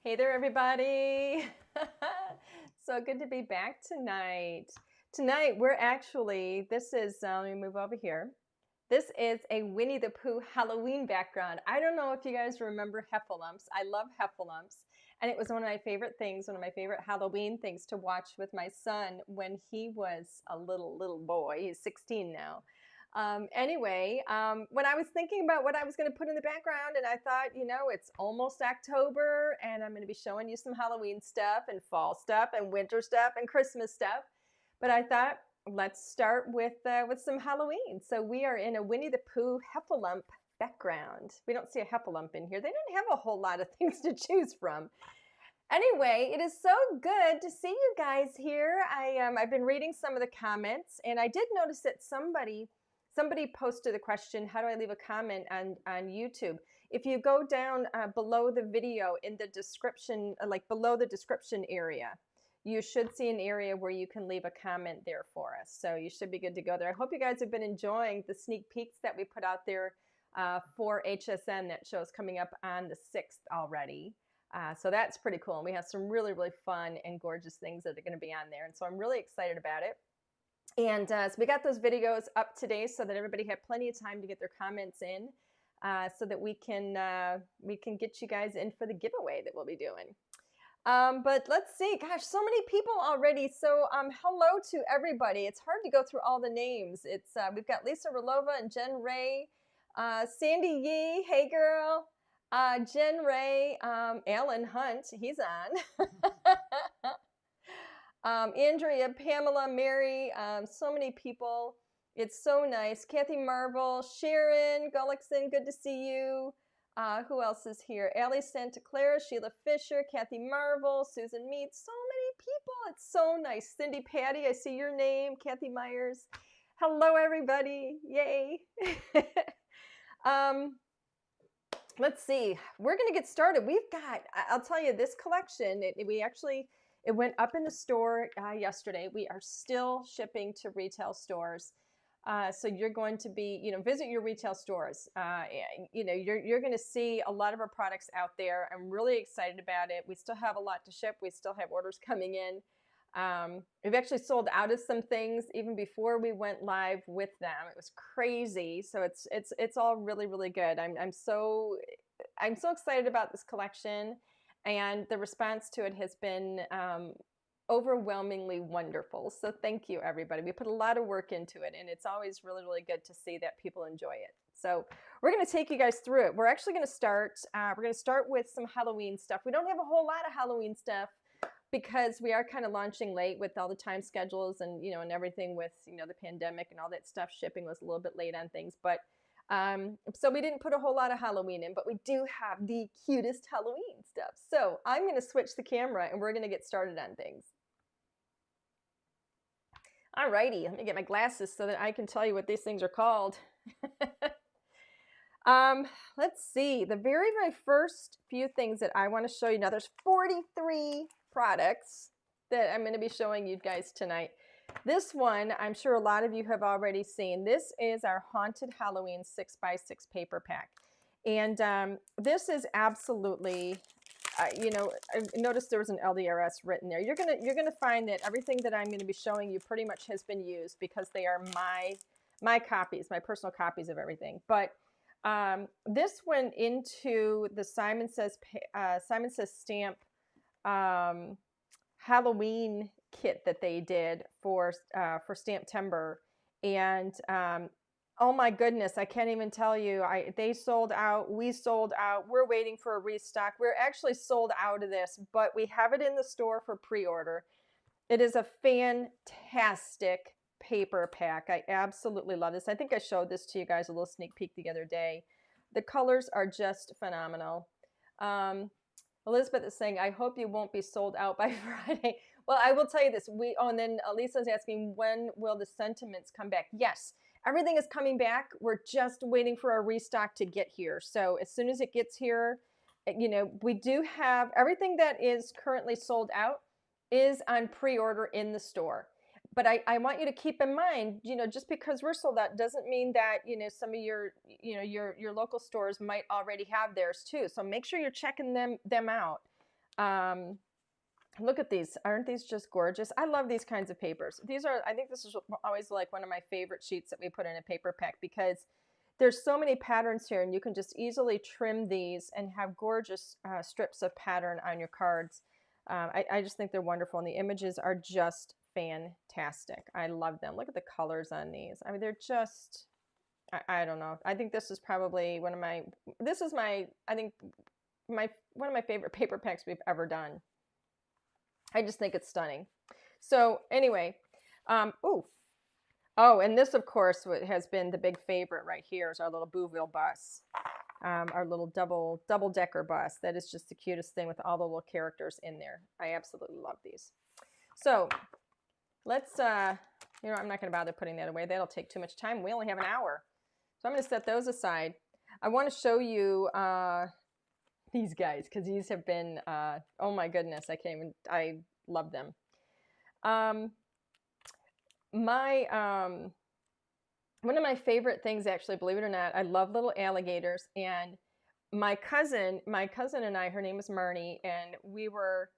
Hey there, everybody. So good to be back tonight. Tonight, this is, let me move over here. This is a Winnie the Pooh Halloween background. I don't know if you guys remember heffalumps. I love heffalumps. And it was one of my favorite things, one of my favorite Halloween things to watch with my son when he was a little boy. He's 16 now. When I was thinking about what I was going to put in the background, and I thought, it's almost October, and I'm going to be showing you some Halloween stuff, and fall stuff, and winter stuff, and Christmas stuff. But I thought, let's start with some Halloween. So we are in a Winnie the Pooh heffalump background. We don't see a heffalump in here. They didn't have a whole lot of things to choose from. Anyway, it is so good to see you guys here. I've been reading some of the comments, and I did notice that somebody posted the question, how do I leave a comment on YouTube? If you go down below the video in the description, like below the description area, you should see an area where you can leave a comment there for us. So you should be good to go there. I hope you guys have been enjoying the sneak peeks that we put out there for HSN that show's coming up on the 6th already. So that's pretty cool. And we have some really, really fun and gorgeous things that are going to be on there. And so I'm really excited about it. And so we got those videos up today so that everybody had plenty of time to get their comments in so that we can get you guys in for the giveaway that we'll be doing. But let's see, gosh, so many people already. So hello to everybody. It's hard to go through all the names. We've got Lisa Rolova and Jen Ray, Sandy Yee, hey girl, Jen Ray, Alan Hunt, he's on. Andrea, Pamela, Mary, so many people. It's so nice. Kathy Marvel, Sharon Gullickson, good to see you. Who else is here? Allie Santa Clara, Sheila Fisher, Kathy Marvel, Susan Mead, so many people. It's so nice. Cindy Patty, I see your name. Kathy Myers. Hello, everybody. Yay. Let's see. We're going to get started. We've got, I'll tell you, this collection, it went up in the store yesterday. We are still shipping to retail stores. So you're going to be, visit your retail stores. You're going to see a lot of our products out there. I'm really excited about it. We still have a lot to ship. We still have orders coming in. We've actually sold out of some things even before we went live with them. It was crazy. So it's all really, really good. I'm so excited about this collection, and the response to it has been overwhelmingly wonderful. So thank you, everybody. We put a lot of work into it, and it's always really, really good to see that people enjoy it. So we're going to take you guys through it. We're actually going to start. We're going to start with some Halloween stuff. We don't have a whole lot of Halloween stuff because we are kind of launching late with all the time schedules and and everything with the pandemic and all that stuff. Shipping was a little bit late on things, but so we didn't put a whole lot of Halloween in, but we do have the cutest Halloween stuff. So I'm going to switch the camera and we're going to get started on things. Alrighty, let me get my glasses so that I can tell you what these things are called. Let's see, the very first few things that I want to show you. Now there's 43 products that I'm going to be showing you guys tonight. This one, I'm sure a lot of you have already seen. This is our Haunted Halloween 6x6 paper pack. And this is absolutely, I noticed there was an LDRS written there. You're gonna find that everything that I'm going to be showing you pretty much has been used because they are my copies, my personal copies of everything. But this went into the Simon Says Stamp Halloween kit that they did for Stamptember, and oh my goodness, I can't even tell you. They sold out. We sold out. We're waiting for a restock. We're actually sold out of this, but we have it in the store for pre-order. It is a fantastic paper pack. I absolutely love this. I think I showed this to you guys, a little sneak peek the other day. The colors are just phenomenal. Elizabeth is saying, I hope you won't be sold out by Friday. Well, I will tell you this. And then Lisa's asking, when will the sentiments come back? Yes, everything is coming back. We're just waiting for our restock to get here. So as soon as it gets here, we do have everything that is currently sold out is on pre-order in the store. But I want you to keep in mind, just because we're sold out doesn't mean that, some of your local stores might already have theirs too. So make sure you're checking them out. Um, Look at these. Aren't these just gorgeous? I love these kinds of papers. These are, I think this is always like one of my favorite sheets that we put in a paper pack because there's so many patterns here and you can just easily trim these and have gorgeous strips of pattern on your cards. I just think they're wonderful and the images are just fantastic. I love them. Look at the colors on these. I mean, they're just, I don't know. I think this is probably one of my, this is my, I think one of my favorite paper packs we've ever done. I just think it's stunning. So anyway, oh, and this, of course, has been the big favorite right here is our little Bouville bus, our little double-decker bus. That is just the cutest thing with all the little characters in there. I absolutely love these. So let's, you know, I'm not going to bother putting that away. That'll take too much time. We only have an hour. So I'm going to set those aside. I want to show you these guys because these have been, oh my goodness, I love them. One of my favorite things, actually, believe it or not, I love little alligators. And my cousin and I, her name is Marnie, and we were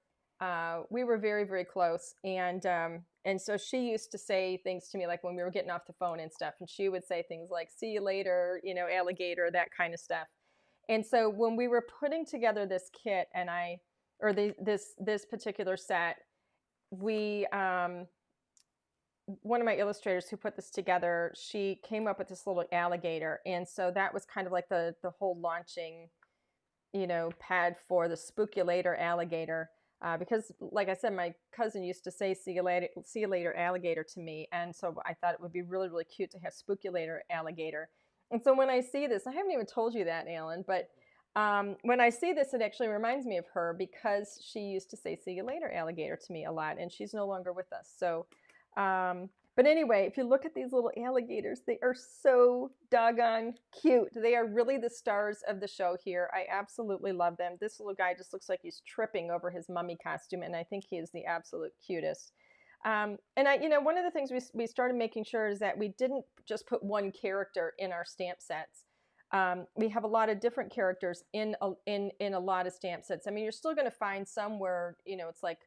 very, very close. And so she used to say things to me like when we were getting off the phone and stuff, and she would say things like, "See you later," you know, alligator, that kind of stuff. And so when we were putting together this kit this particular set, we, one of my illustrators who put this together, she came up with this little alligator. And so that was kind of like the whole launching, you know, pad for the Spookulator alligator. Because like I said, my cousin used to say, see you later alligator to me. And so I thought it would be really, really cute to have Spookulator alligator. And so when I see this, I haven't even told you that, Alan, but when I see this, it actually reminds me of her because she used to say, see you later, alligator to me a lot, and she's no longer with us. So, but anyway, if you look at these little alligators, they are so doggone cute. They are really the stars of the show here. I absolutely love them. This little guy just looks like he's tripping over his mummy costume, and I think he is the absolute cutest. And you know, one of the things we started making sure is that we didn't just put one character in our stamp sets. We have a lot of different characters in a lot of stamp sets. I mean, you're still going to find some where, you know, it's like,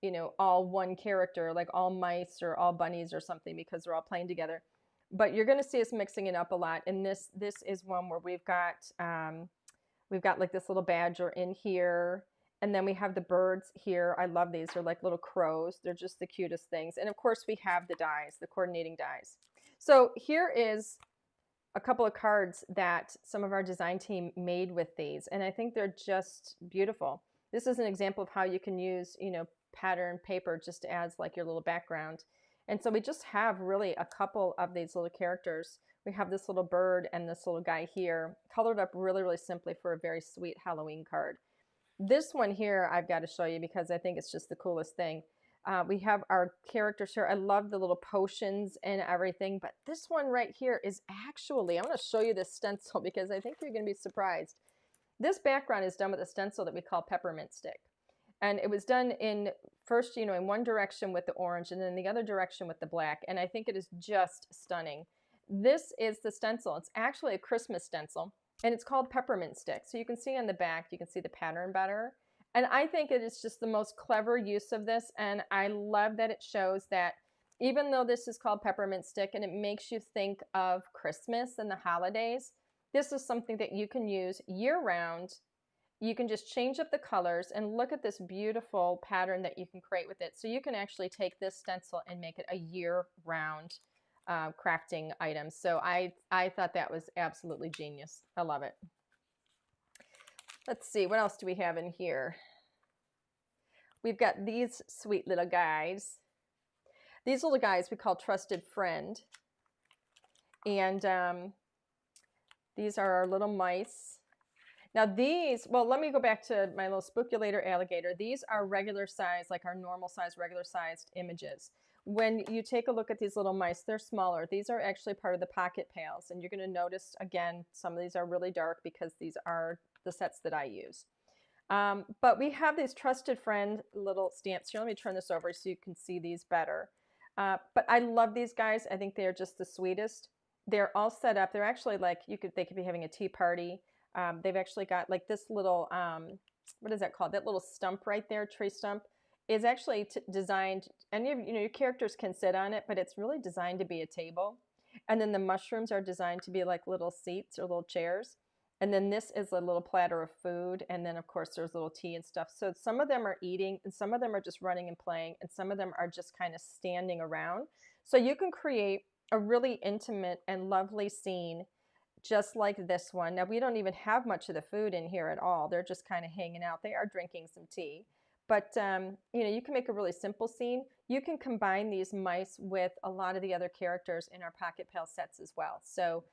you know, all one character, like all mice or all bunnies or something, because they're all playing together. But you're going to see us mixing it up a lot. And this is one where we've got like this little badger in here. And then we have the birds here. I love these. They're like little crows. They're just the cutest things. And of course we have the dies, the coordinating dies. So here is a couple of cards that some of our design team made with these. And I think they're just beautiful. This is an example of how you can use, you know, pattern paper just as like your little background. And so we just have really a couple of these little characters. We have this little bird and this little guy here, colored up really, really simply for a very sweet Halloween card. This one here I've got to show you because I think it's just the coolest thing. We have our characters here. I love the little potions and everything, but this one right here is actually, I'm going to show you this stencil because I think you're going to be surprised. This background is done with a stencil that we call peppermint stick. And it was done in first, you know, in one direction with the orange and then the other direction with the black. And I think it is just stunning. This is the stencil. It's actually a Christmas stencil. And it's called peppermint stick. So you can see on the back, you can see the pattern better. And I think it is just the most clever use of this. And I love that it shows that even though this is called peppermint stick and it makes you think of Christmas and the holidays, this is something that you can use year round. You can just change up the colors and look at this beautiful pattern that you can create with it. So you can actually take this stencil and make it a year-round crafting item. So I thought that was absolutely genius. I love it. Let's see, what else do we have in here? We've got these sweet little guys. These little guys we call Trusted Friend. And these are our little mice. Now these, well, let me go back to my little Spookulator alligator. These are regular size, like our normal size, regular sized images. When you take a look at these little mice, they're smaller. These are actually part of the pocket pals. And you're going to notice, again, some of these are really dark because these are the sets that I use. But we have these Trusted Friend little stamps here. Let me turn this over so you can see these better. But I love these guys. I think they are just the sweetest. They're all set up. They're actually like, they could be having a tea party. They've actually got like this little what is that called? That little stump right there, tree stump, is actually designed, and your characters can sit on it, but it's really designed to be a table. And then the mushrooms are designed to be like little seats or little chairs. And then this is a little platter of food. And then, of course, there's little tea and stuff. So some of them are eating, and some of them are just running and playing, and some of them are just kind of standing around. So you can create a really intimate and lovely scene just like this one. Now, we don't even have much of the food in here at all. They're just kind of hanging out. They are drinking some tea. But, you can make a really simple scene. You can combine these mice with a lot of the other characters in our Pocket Pal sets as well. So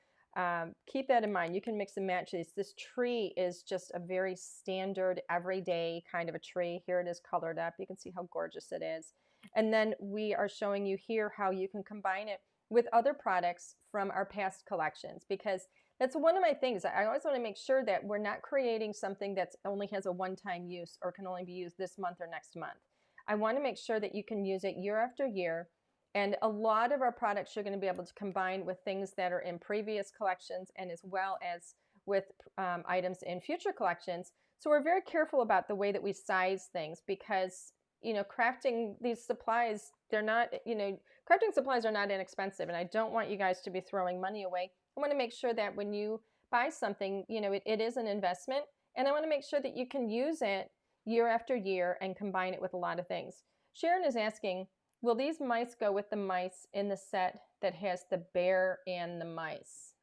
keep that in mind. You can mix and match these. This tree is just a very standard, everyday kind of a tree. Here it is colored up. You can see how gorgeous it is. And then we are showing you here how you can combine it with other products from our past collections, because that's one of my things. I always want to make sure that we're not creating something that only has a one-time use or can only be used this month or next month. I want to make sure that you can use it year after year. And a lot of our products you're going to be able to combine with things that are in previous collections and as well as with items in future collections. So we're very careful about the way that we size things, because crafting these supplies, they're not, crafting supplies are not inexpensive, and I don't want you guys to be throwing money away. I want to make sure that when you buy something, it is an investment, and I want to make sure that you can use it year after year and combine it with a lot of things. Sharon is asking, will these mice go with the mice in the set that has the bear and the mice?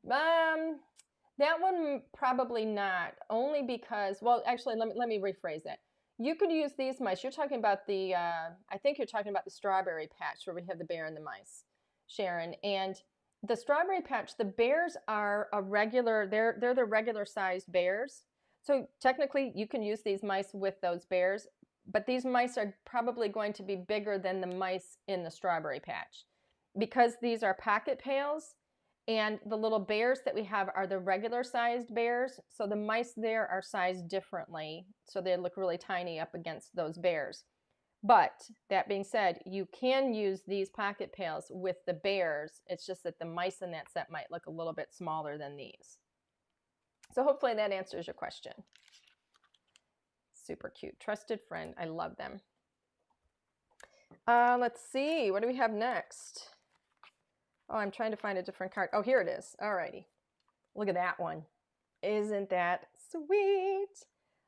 That one probably not, only because, well, actually, let me rephrase that. You could use these mice. You're talking about the, I think you're talking about the strawberry patch where we have the bear and the mice, Sharon. And the strawberry patch, the bears are a regular, they're the regular sized bears. So technically you can use these mice with those bears, but these mice are probably going to be bigger than the mice in the strawberry patch. Because these are Pocket Pals, and the little bears that we have are the regular sized bears. So the mice there are sized differently. So they look really tiny up against those bears. But that being said, you can use these Pocket Pals with the bears. It's just that the mice in that set might look a little bit smaller than these. So hopefully that answers your question. Super cute. Trusted friend. I love them. Let's see. What do we have next? Oh, I'm trying to find a different card. Oh, here it is. Alrighty. Look at that one. Isn't that sweet?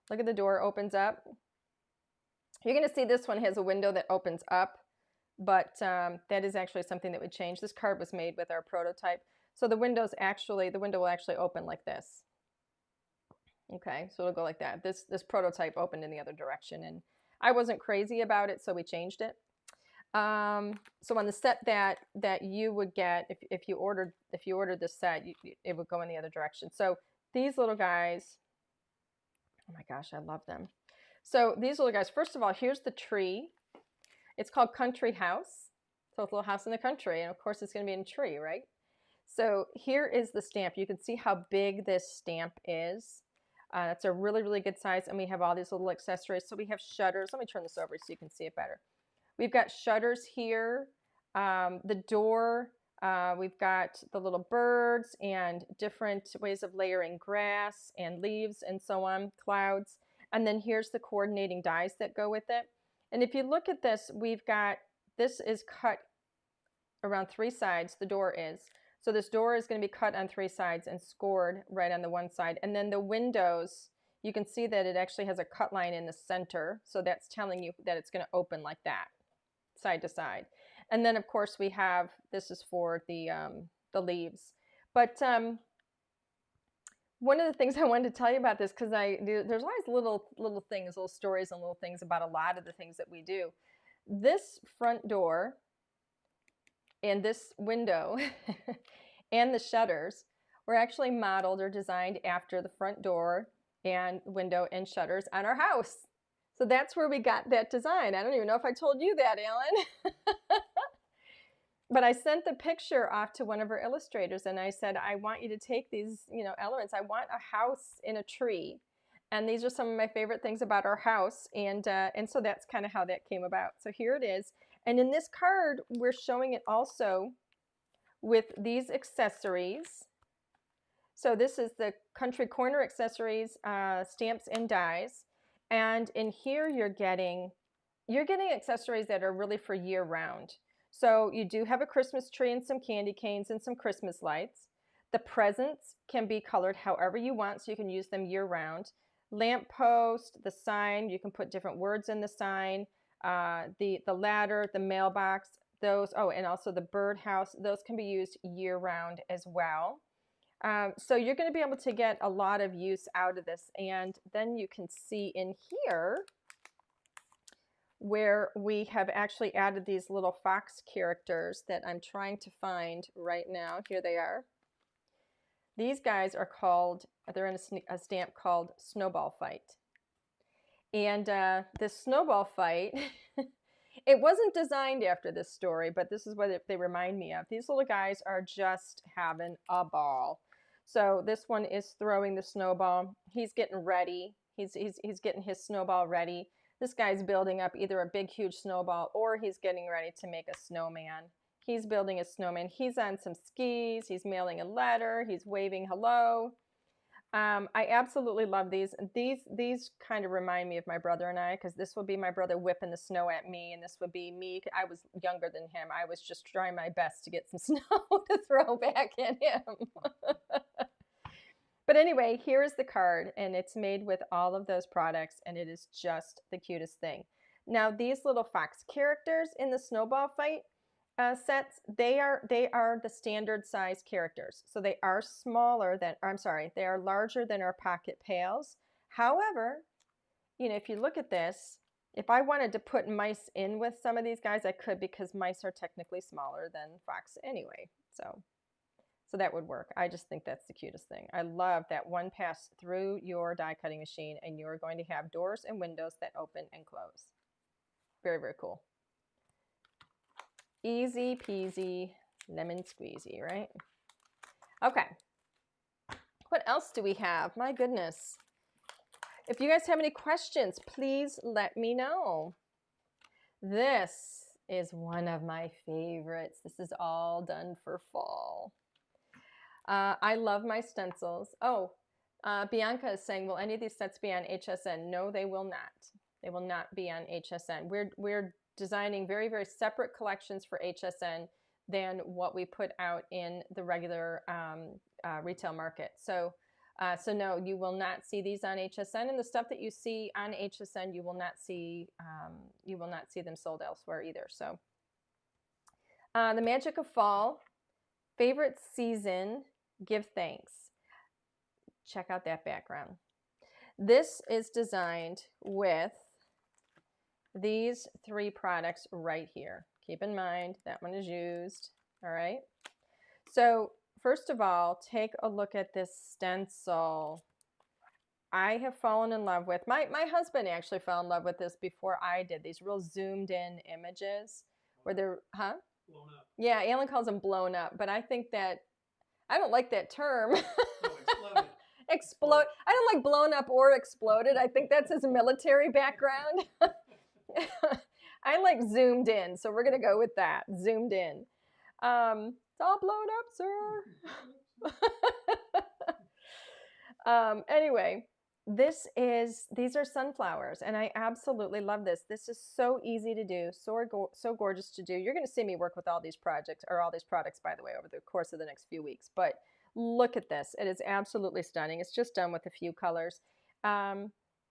Look at the door opens up. You're going to see this one has a window that opens up, but that is actually something that would change. This card was made with our prototype. So the window will actually open like this. Okay, so it'll go like that. This prototype opened in the other direction, and I wasn't crazy about it, so we changed it. So on the set that you would get if you ordered this set, it would go in the other direction. So these little guys, oh my gosh, I love them. So these little guys, first of all, here's the tree. It's called Country House. So it's a little house in the country, and of course it's going to be in a tree, right? So here is the stamp. You can see how big this stamp is. It's a really, really good size, and we have all these little accessories. So we have shutters. Let me turn this over so you can see it better. We've got shutters here, the door, we've got the little birds and different ways of layering grass and leaves and so on, clouds. And then here's the coordinating dies that go with it. And if you look at this, this is cut around 3 sides, the door is. So this door is going to be cut on 3 sides and scored right on the one side. And then the windows, you can see that it actually has a cut line in the center. So that's telling you that it's going to open like that, side to side. And then of course we have, this is for the leaves. But one of the things I wanted to tell you about this, because there's always little things, little stories and little things about a lot of the things that we do. This front door and this window and the shutters were actually modeled or designed after the front door and window and shutters on our house. So that's where we got that design. I don't even know if I told you that, Alan. But I sent the picture off to one of our illustrators, and I said, I want you to take these, elements. I want a house in a tree. And these are some of my favorite things about our house. And so that's kind of how that came about. So here it is. And in this card, we're showing it also with these accessories So this is the Country Corner Accessories stamps and dies. And in here you're getting accessories that are really for year round. So you do have a Christmas tree and some candy canes and some Christmas lights. The presents can be colored however you want, so you can use them year round. Lamp post, the sign, you can put different words in the sign. The ladder, the mailbox, those, oh, and also the birdhouse, those can be used year round as well. So you're going to be able to get a lot of use out of this. And then you can see in here where we have actually added these little fox characters that I'm trying to find right now. Here they are. These guys are called, they're in a stamp called Snowball Fight. And this Snowball Fight, it wasn't designed after this story, but this is what they remind me of. These little guys are just having a ball. So this one is throwing the snowball. He's getting ready. He's getting his snowball ready. This guy's building up either a big, huge snowball or he's getting ready to make a snowman. He's building a snowman. He's on some skis. He's mailing a letter. He's waving hello. I absolutely love these. These kind of remind me of my brother and I, because this would be my brother whipping the snow at me, and this would be me. I was younger than him. I was just trying my best to get some snow to throw back at him. But anyway, here is the card, and it's made with all of those products, and it is just the cutest thing. Now, these little fox characters in the Snowball Fight sets, they are the standard size characters. So they are smaller than, I'm sorry, they are larger than our pocket pails. However, you know, if you look at this, if I wanted to put mice in with some of these guys, I could, because mice are technically smaller than fox anyway. So that would work. I just think that's the cutest thing. I love that one pass through your die cutting machine and you're going to have doors and windows that open and close. Very, very cool. Easy peasy, lemon squeezy, right? Okay. What else do we have? My goodness. If you guys have any questions, please let me know. This is one of my favorites. This is all done for fall. I love my stencils. Oh, Bianca is saying, will any of these sets be on HSN? No, they will not. They will not be on HSN. We're designing very, very separate collections for HSN than what we put out in the regular retail market. So no, you will not see these on HSN, and the stuff that you see on HSN, you will not see them sold elsewhere either. So the magic of fall, favorite season, give thanks. Check out that background. This is designed with these three products right here. Keep in mind that one is used. All right. So first of all, take a look at this stencil. I have fallen in love with, my husband actually fell in love with this before I did. These real zoomed in images where they're, huh? Blown up. Yeah, Alan calls them blown up, but I think that, I don't like that term. No, exploded. Explode. I don't like blown up or exploded. I think that's his military background. I like zoomed in, so we're going to go with that. Zoomed in. It's all blown up, sir. Anyway, these are sunflowers, and I absolutely love this. This is so easy to do, so gorgeous to do. You're going to see me work with all these projects, or all these products, by the way, over the course of the next few weeks. But look at this. It is absolutely stunning. It's just done with a few colors.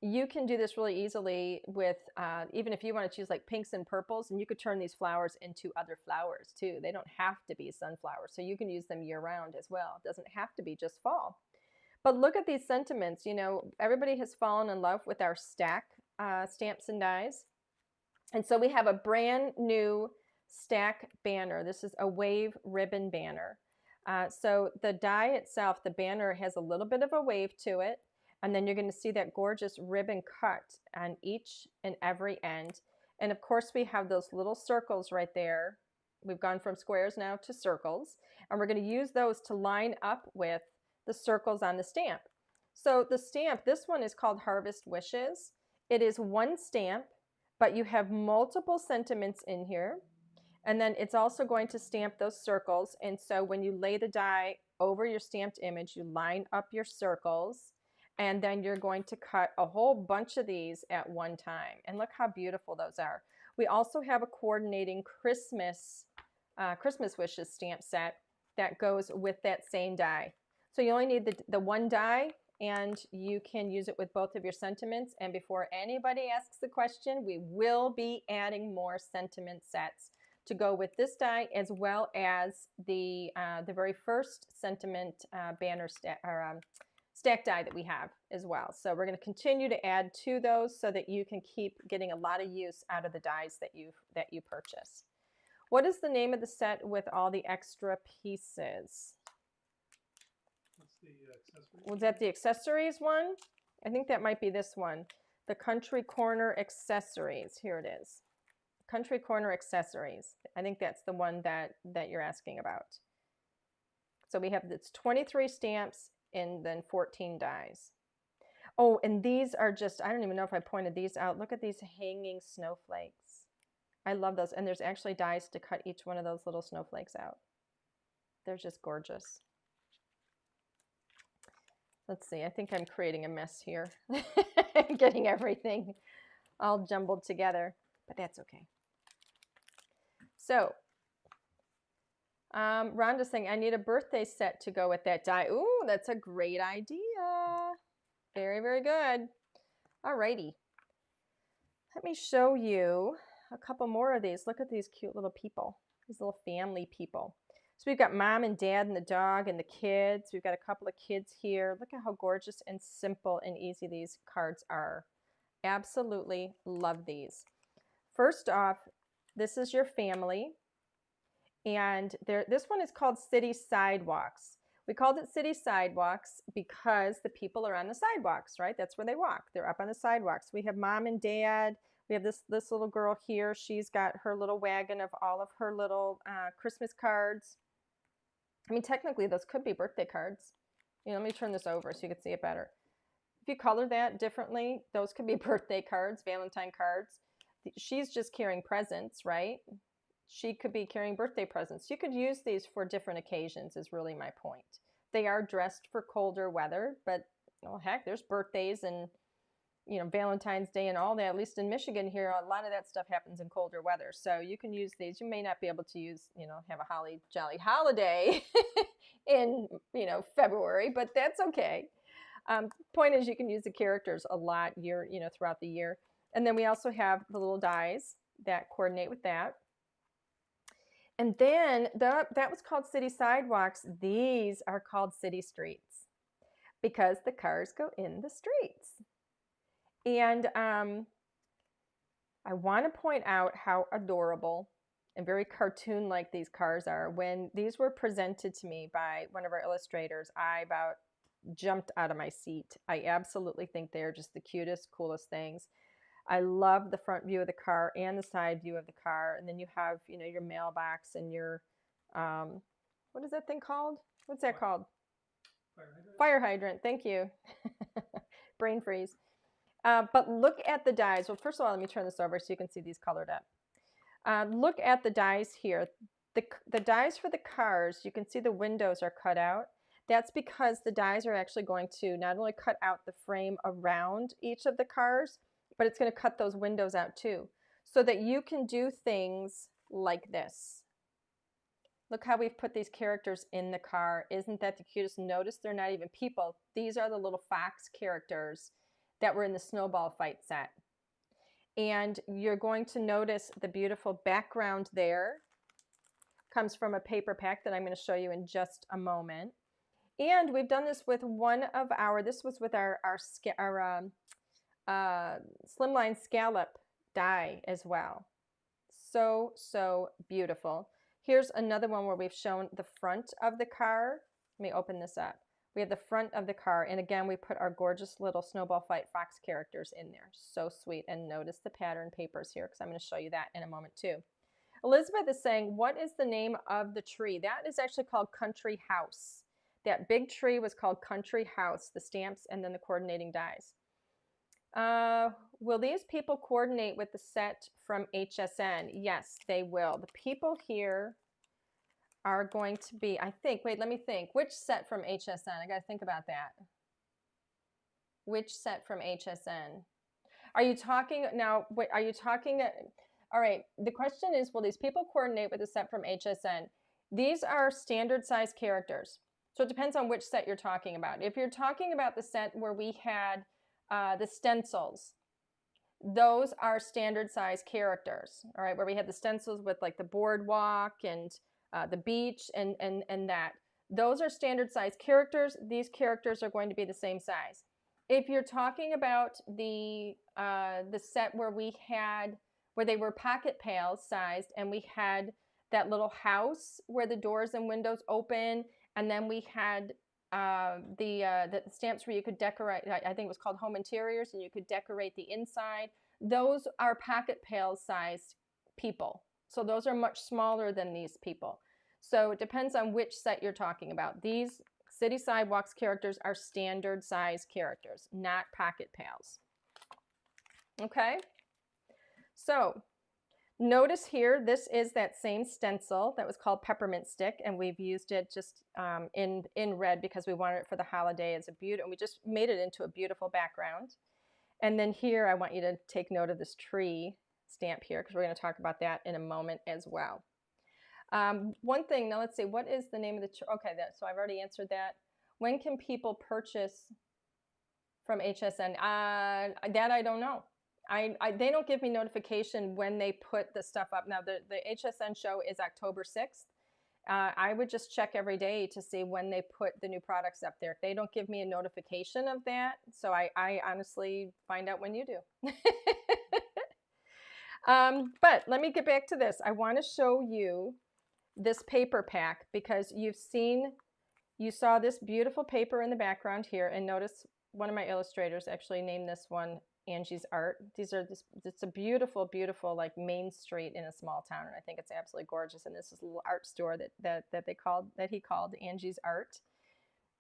You can do this really easily with, even if you want to choose like pinks and purples, and you could turn these flowers into other flowers too. They don't have to be sunflowers, so you can use them year round as well. It doesn't have to be just fall. But look at these sentiments. You know, everybody has fallen in love with our stack stamps and dies. And so we have a brand new stack banner. This is a wave ribbon banner. So the die itself, the banner, has a little bit of a wave to it. And then you're going to see that gorgeous ribbon cut on each and every end. And of course, we have those little circles right there. We've gone from squares now to circles. And we're going to use those to line up with the circles on the stamp. So the stamp, this one is called Harvest Wishes. It is one stamp, but you have multiple sentiments in here. And then it's also going to stamp those circles. And so when you lay the die over your stamped image, you line up your circles, and then you're going to cut a whole bunch of these at one time. And look how beautiful those are. We also have a coordinating Christmas wishes stamp set that goes with that same die. So you only need the one die, and you can use it with both of your sentiments. And before anybody asks the question, we will be adding more sentiment sets to go with this die, as well as the very first sentiment banner stack die that we have as well. So we're going to continue to add to those so that you can keep getting a lot of use out of the dies that you purchase. What is the name of the set with all the extra pieces? What's the accessories? Was that the accessories one? I think that might be this one. The Country Corner Accessories. Here it is. Country Corner Accessories. I think that's the one that you're asking about. So we have it's 23 stamps and then 14 dies. Oh, and these are just, I don't even know if I pointed these out. Look at these hanging snowflakes. I love those. And there's actually dies to cut each one of those little snowflakes out. They're just gorgeous. Let's see, I think I'm creating a mess here. Getting everything all jumbled together, but that's okay. So, Rhonda's saying, I need a birthday set to go with that die. Ooh, that's a great idea. Very, very good. Alrighty. Let me show you a couple more of these. Look at these cute little people, these little family people. So we've got mom and dad and the dog and the kids. We've got a couple of kids here. Look at how gorgeous and simple and easy these cards are. Absolutely love these. First off, this is your family. And this one is called City Sidewalks. We called it City Sidewalks because the people are on the sidewalks, right? That's where they walk. They're up on the sidewalks. We have mom and dad. We have this little girl here. She's got her little wagon of all of her little Christmas cards. I mean, technically, those could be birthday cards. You know, let me turn this over so you can see it better. If you color that differently, those could be birthday cards, Valentine cards. She's just carrying presents, right? She could be carrying birthday presents. You could use these for different occasions is really my point. They are dressed for colder weather, but oh heck, there's birthdays and Valentine's Day and all that. At least in Michigan here, a lot of that stuff happens in colder weather. So you can use these. You may not be able to use, have a holly jolly holiday in, February, but that's okay. Point is, you can use the characters a lot throughout the year. And then we also have the little dies that coordinate with that. And then that was called City Sidewalks. These are called City Streets because the cars go in the streets. And I want to point out how adorable and very cartoon-like these cars are. When these were presented to me by one of our illustrators, I about jumped out of my seat. I absolutely think they're just the cutest, coolest things. I love the front view of the car and the side view of the car. And then you have, your mailbox and your, what is that thing called? What's that called? Fire hydrant. Fire hydrant. Thank you. Brain freeze. But look at the dies. Well, first of all, let me turn this over so you can see these colored up. Look at the dies here. The dies for the cars, you can see the windows are cut out. That's because the dies are actually going to not only cut out the frame around each of the cars, but it's going to cut those windows out too, so that you can do things like this. Look how we've put these characters in the car. Isn't that the cutest? Notice they're not even people. These are the little fox characters that were in the snowball fight set. And you're going to notice the beautiful background there comes from a paper pack that I'm going to show you in just a moment. And we've done this with one of this was with our slimline scallop die as well. So, so beautiful. Here's another one where we've shown the front of the car. Let me open this up. We have the front of the car, and again, we put our gorgeous little Snowball Fight Fox characters in there. So sweet. And notice the pattern papers here, because I'm going to show you that in a moment too. Elizabeth is saying, what is the name of the tree? That is actually called Country House. That big tree was called Country House, the stamps and then the coordinating dies. Will these people coordinate with the set from HSN? Yes, they will. The people here are going to be, I think, wait, let me think. Which set from HSN? I got to think about that. Which set from HSN? Are you talking now? Wait, are you talking? All right. The question is, will these people coordinate with the set from HSN? These are standard size characters. So it depends on which set you're talking about. If you're talking about the set where we had the stencils, those are standard size characters. All right, where we had the stencils with like the boardwalk and the beach and that. Those are standard size characters. These characters are going to be the same size. If you're talking about the set where we had where they were pocket pails sized, and we had that little house where the doors and windows open, and then we had the stamps where you could decorate. I think it was called home interiors, and you could decorate the inside. Those are pocket pail sized people. So those are much smaller than these people. So it depends on which set you're talking about. These City Sidewalks characters are standard size characters, not pocket pails. Okay? So notice here, this is that same stencil that was called Peppermint Stick, and we've used it just in red because we wanted it for the holiday as a beauty, and we just made it into a beautiful background. And then here, I want you to take note of this tree stamp here because we're going to talk about that in a moment as well. One thing, now let's see, what is the name of the tree? Okay, so I've already answered that. When can people purchase from HSN? That I don't know. They don't give me notification when they put the stuff up. Now, the HSN show is October 6th. I would just check every day to see when they put the new products up there. They don't give me a notification of that, so I honestly find out when you do. But let me get back to this. I want to show you this paper pack because you saw this beautiful paper in the background here, and notice one of my illustrators actually named this one Angie's Art. It's a beautiful, beautiful like Main Street in a small town, and I think it's absolutely gorgeous. And this is a little art store that he called Angie's Art.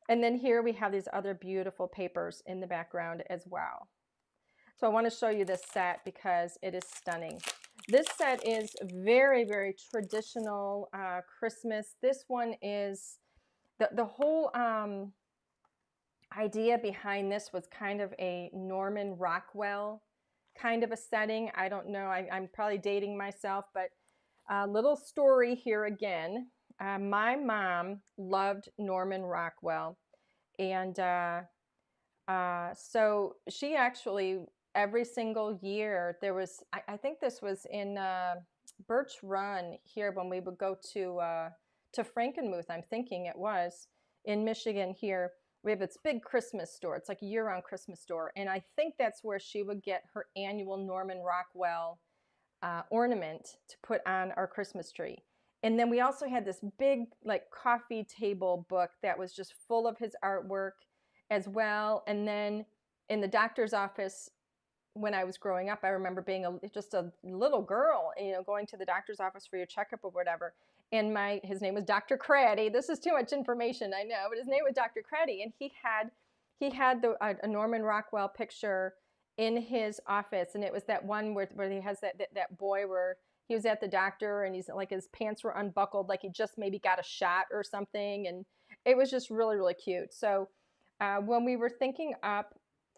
And then here we have these other beautiful papers in the background as well. So I want to show you this set because it is stunning. This set is very, very traditional Christmas. This one is the whole idea behind this was kind of a Norman Rockwell kind of a setting. I don't know. I'm probably dating myself, but a little story here again. My mom loved Norman Rockwell, and so she actually every single year there was. I think this was in Birch Run here when we would go to Frankenmuth. I'm thinking it was in Michigan here. We have this big Christmas store. It's like a year-round Christmas store. And I think that's where she would get her annual Norman Rockwell ornament to put on our Christmas tree. And then we also had this big like coffee table book that was just full of his artwork as well. And then in the doctor's office, when I was growing up, I remember being just a little girl, going to the doctor's office for your checkup or whatever. And his name was Dr. Craddy. This is too much information, I know, but his name was Dr. Craddy, and he had a Norman Rockwell picture in his office, and it was that one where he has that boy where he was at the doctor and he's like his pants were unbuckled, like he just maybe got a shot or something, and it was just really, really cute. So when we were thinking up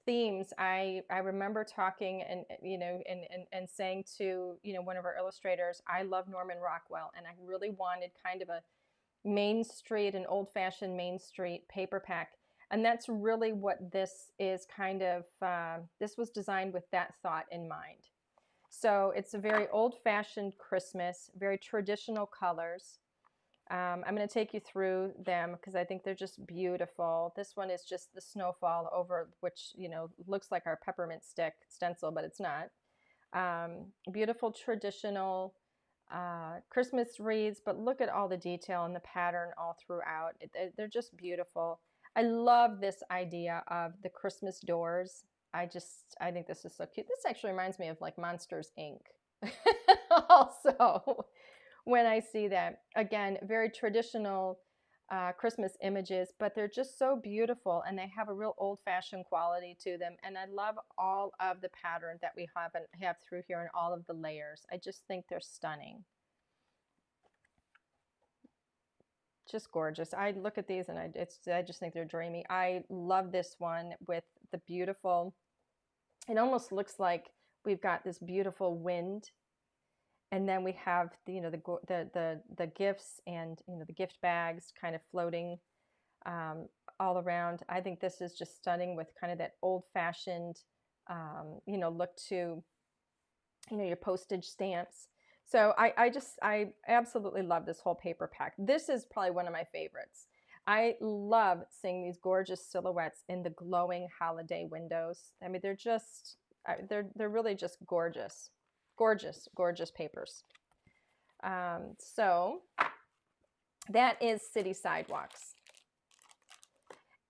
themes, I remember talking and saying to one of our illustrators, I love Norman Rockwell, and I really wanted kind of a Main Street, an old-fashioned Main Street paper pack, and that's really what this is kind of. This was designed with that thought in mind. So it's a very old-fashioned Christmas, very traditional colors. I'm going to take you through them because I think they're just beautiful. This one is just the snowfall over which, looks like our peppermint stick stencil, but it's not. Beautiful traditional Christmas wreaths, but look at all the detail and the pattern all throughout. They're just beautiful. I love this idea of the Christmas doors. I think this is so cute. This actually reminds me of like Monsters, Inc. Also. When I see that. Again, very traditional Christmas images, but they're just so beautiful, and they have a real old-fashioned quality to them. And I love all of the pattern that we have through here and all of the layers. I just think they're stunning. Just gorgeous. I look at these and I just think they're dreamy. I love this one with the beautiful, it almost looks like we've got this beautiful wind, and then we have the gifts and the gift bags kind of floating all around. I think this is just stunning with kind of that old-fashioned look to your postage stamps. So I absolutely love this whole paper pack. This is probably one of my favorites. I love seeing these gorgeous silhouettes in the glowing holiday windows. I mean, they're just, they're really just gorgeous, gorgeous, gorgeous papers. So that is City Sidewalks.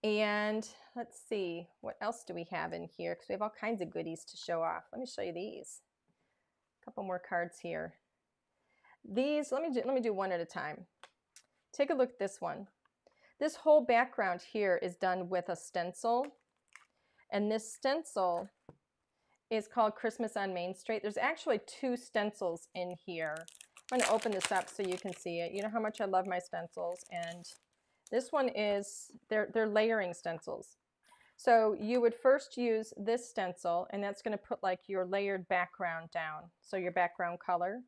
And let's see, what else do we have in here? Because we have all kinds of goodies to show off. Let me show you these. A couple more cards here. These, let me do one at a time. Take a look at this one. This whole background here is done with a stencil. And this stencil is called Christmas on Main Street. There's actually 2 stencils in here. I'm going to open this up so you can see it. You know how much I love my stencils. And this one is, they're layering stencils. So you would first use this stencil, and that's going to put like your layered background down. So your background color.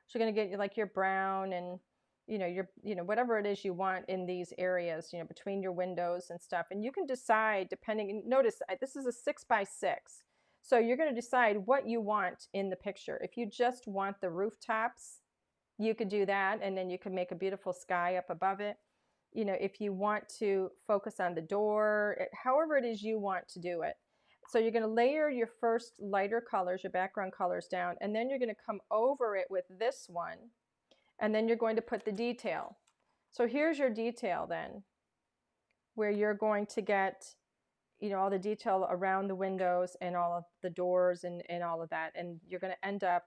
So you're going to get like your brown and your whatever it is you want in these areas, between your windows and stuff. And you can decide depending. Notice this is a 6x6. So you're going to decide what you want in the picture. If you just want the rooftops, you could do that, and then you can make a beautiful sky up above it. If you want to focus on the door, however it is you want to do it. So you're going to layer your first lighter colors, your background colors down, and then you're going to come over it with this one, and then you're going to put the detail. So here's your detail then, where you're going to get, all the detail around the windows and all of the doors and all of that, and you're going to end up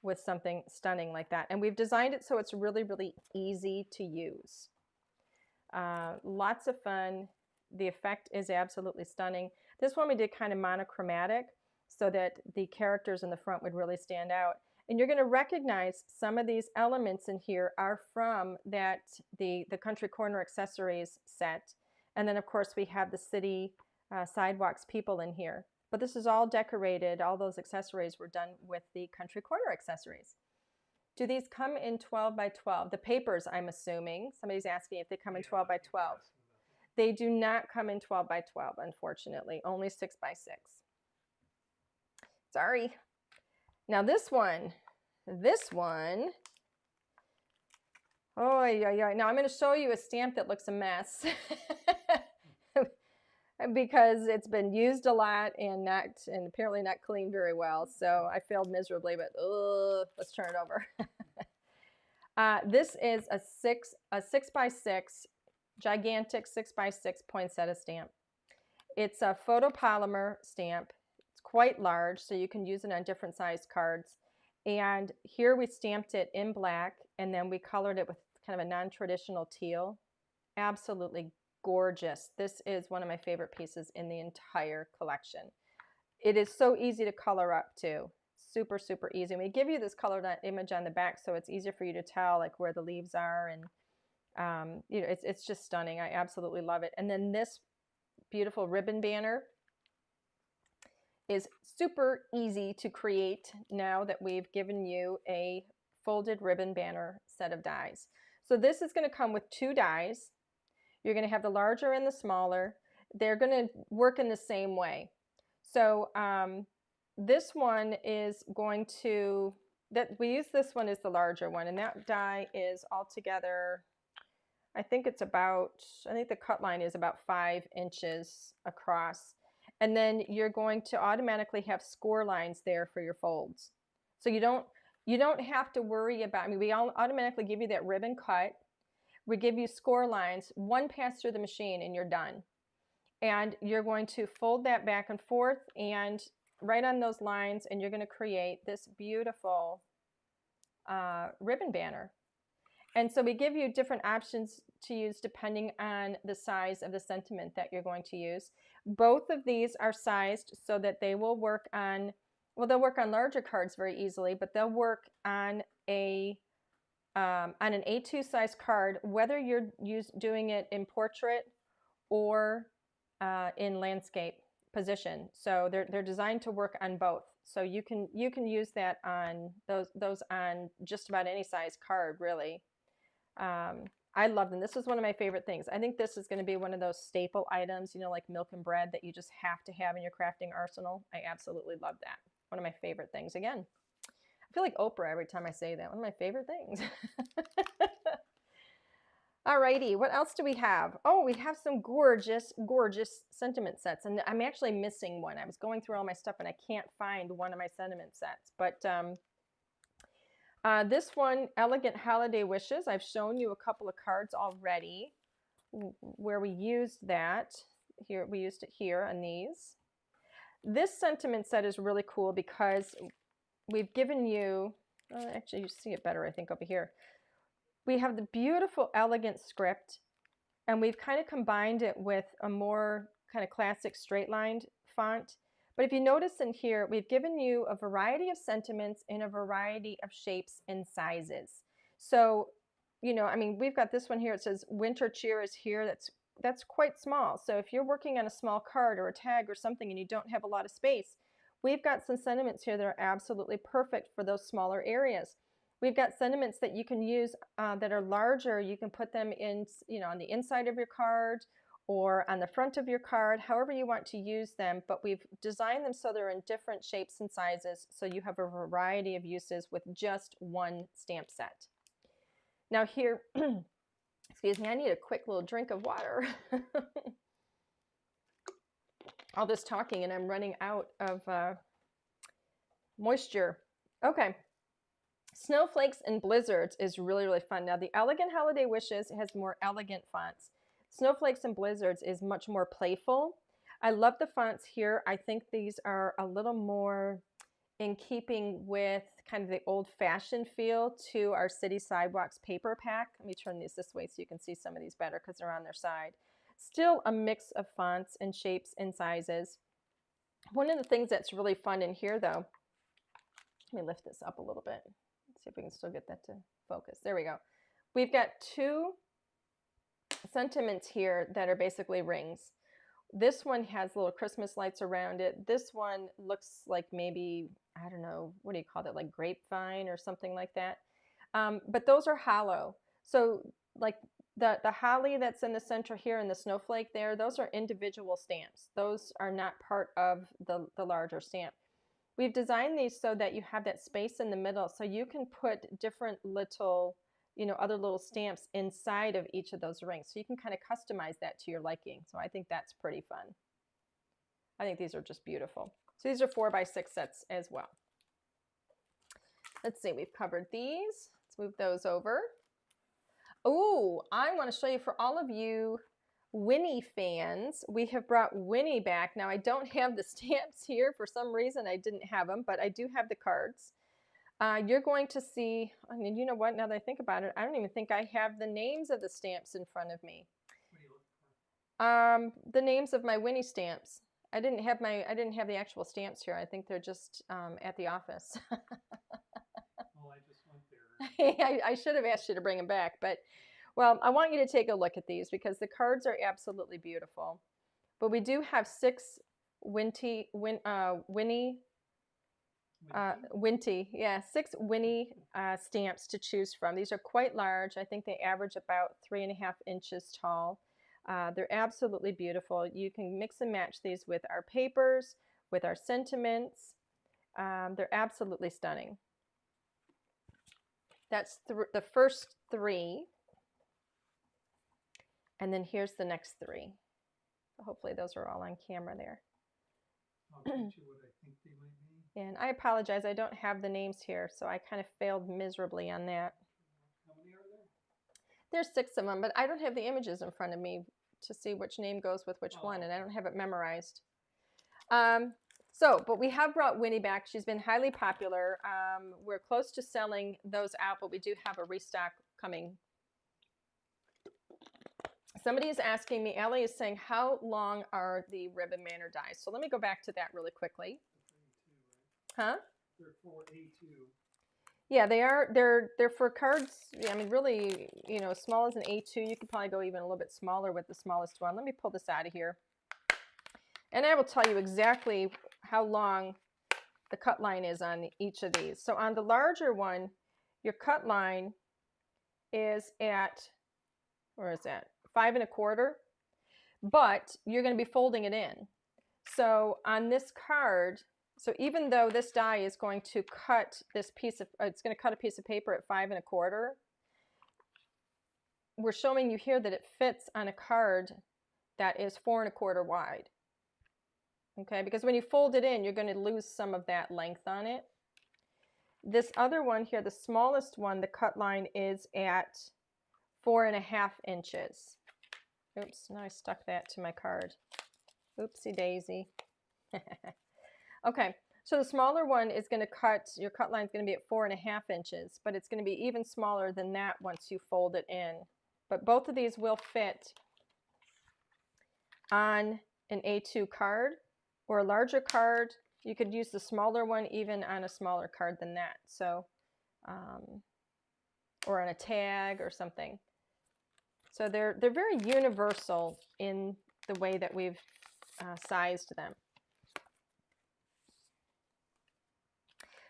with something stunning like that. And we've designed it so it's really, really easy to use. Lots of fun. The effect is absolutely stunning. This one we did kind of monochromatic so that the characters in the front would really stand out. And you're going to recognize some of these elements in here are from the Country Corner accessories set. And then of course we have the City Sidewalks people in here. But this is all decorated. All those accessories were done with the Country Corner accessories. Do these come in 12 by 12? The papers, I'm assuming. Somebody's asking if they come in 12 by 12. They do not come in 12 by 12, unfortunately. Only 6 by 6. Sorry. Now this one. Oh, yeah. Now I'm going to show you a stamp that looks a mess. Because it's been used a lot and apparently not cleaned very well. So I failed miserably, but let's turn it over. This is a 6 by 6, gigantic 6 by 6 poinsettia stamp. It's a photopolymer stamp. It's quite large, so you can use it on different size cards. And here we stamped it in black, and then we colored it with kind of a non-traditional teal. Absolutely gorgeous. This is one of my favorite pieces in the entire collection. It is so easy to color up too. Super, super easy. And we give you this colored image on the back so it's easier for you to tell like where the leaves are, and it's just stunning. I absolutely love it. And then this beautiful ribbon banner is super easy to create now that we've given you a folded ribbon banner set of dies. So this is going to come with 2 dies. You're going to have the larger and the smaller. They're going to work in the same way. So this one is going to, we use this one as the larger one, and that die is altogether, I think the cut line is about 5 inches across. And then you're going to automatically have score lines there for your folds. So you don't have to worry about, we all automatically give you that ribbon cut. We give you score lines, 1 pass through the machine and you're done. And you're going to fold that back and forth and right on those lines, and you're going to create this beautiful ribbon banner. And so we give you different options to use depending on the size of the sentiment that you're going to use. Both of these are sized so that they will work on, they'll work on larger cards very easily, but they'll work on a on an A2 size card, whether you're doing it in portrait or in landscape position. So they're designed to work on both. So you can use that on those on just about any size card, really. I love them. This is one of my favorite things. I think this is going to be one of those staple items, you know, like milk and bread that you just have to have in your crafting arsenal. I absolutely love that. One of my favorite things. Again, I feel like Oprah every time I say that. One of my favorite things. Alrighty, what else do we have? Oh, we have some gorgeous, gorgeous sentiment sets. And I'm actually missing one. I was going through all my stuff and I can't find one of my sentiment sets. But this one, Elegant Holiday Wishes. I've shown you a couple of cards already where we used that. Here, we used it here on these. This sentiment set is really cool because we've given you, actually you see it better I think over here. We have the beautiful elegant script and we've kind of combined it with a more kind of classic straight lined font. But if you notice in here, we've given you a variety of sentiments in a variety of shapes and sizes. So, you know, I mean, we've got this one here. It says winter cheer is here. That's quite small. So if you're working on a small card or a tag or something and you don't have a lot of space, we've got some sentiments here that are absolutely perfect for those smaller areas. We've got sentiments that you can use that are larger. You can put them in, you know, on the inside of your card or on the front of your card, however you want to use them, but we've designed them so they're in different shapes and sizes, so you have a variety of uses with just one stamp set. Now here, excuse me, I need a quick little drink of water. All this talking and I'm running out of moisture. Okay. Snowflakes and Blizzards is really, really fun. Now the Elegant Holiday Wishes has more elegant fonts. Snowflakes and Blizzards is much more playful. I love the fonts here. I think these are a little more in keeping with kind of the old-fashioned feel to our City Sidewalks paper pack. Let me turn these this way so you can see some of these better because they're on their side. Still a mix of fonts and shapes and sizes. One of the things that's really fun in here though, let me lift this up a little bit. See if we can still get that to focus. There we go. We've got two sentiments here that are basically rings. This one has little Christmas lights around it. This one looks like maybe, I don't know, what do you call that, like grapevine or something like that. But those are hollow. So like the holly that's in the center here and the snowflake there, those are individual stamps. Those are not part of the larger stamp. We've designed these so that you have that space in the middle so you can put different little, you know, other little stamps inside of each of those rings. So you can kind of customize that to your liking. So I think that's pretty fun. I think these are just beautiful. So these are 4x6 sets as well. Let's see, we've covered these. Let's move those over. Oh, I want to show you for all of you Winnie fans, we have brought Winnie back. Now I don't have the stamps here. For some reason I didn't have them, but I do have the cards. You're going to see, I mean, you know what, now that I think about it, I don't even think I have the names of the stamps in front of me. What are you looking for? The names of my Winnie stamps. I didn't have the actual stamps here. I think they're just at the office. Well, I just went there. I should have asked you to bring them back, but well, I want you to take a look at these because the cards are absolutely beautiful. But we do have 6 Winnie, yeah, 6 Winnie stamps to choose from. These are quite large. I think they average about 3.5 inches tall. They're absolutely beautiful. You can mix and match these with our papers, with our sentiments. They're absolutely stunning. That's the first 3. And then here's the next 3. So hopefully those are all on camera there. I'll get you what I think they might be. And I apologize, I don't have the names here, so I kind of failed miserably on that. How many are there? There's 6 of them, but I don't have the images in front of me to see which name goes with which one, and I don't have it memorized. But we have brought Winnie back. She's been highly popular. We're close to selling those out, but we do have a restock coming. Somebody is asking me, Ellie is saying, how long are the Ribbon Manor dies? So let me go back to that really quickly. They're for A2, right? Huh? They're for A2. Yeah, they are. They're for cards. I mean, really, you know, as small as an A2. You could probably go even a little bit smaller with the smallest one. Let me pull this out of here, and I will tell you exactly how long the cut line is on each of these. So on the larger one, your cut line is at, where is that? 5 1/4. But you're going to be folding it in. So on this card, so even though this die is going to cut this piece of, it's going to cut a piece of paper at 5 1/4, we're showing you here that it fits on a card that is 4 1/4 wide. Okay, because when you fold it in, you're going to lose some of that length on it. This other one here, the smallest one, the cut line is at 4 1/2 inches. Oops, now I stuck that to my card. Oopsie daisy. Okay, so the smaller one is going to cut, your cut line is going to be at 4 1/2 inches, but it's going to be even smaller than that once you fold it in. But both of these will fit on an A2 card or a larger card. You could use the smaller one even on a smaller card than that. So, or on a tag or something. So they're very universal in the way that we've sized them.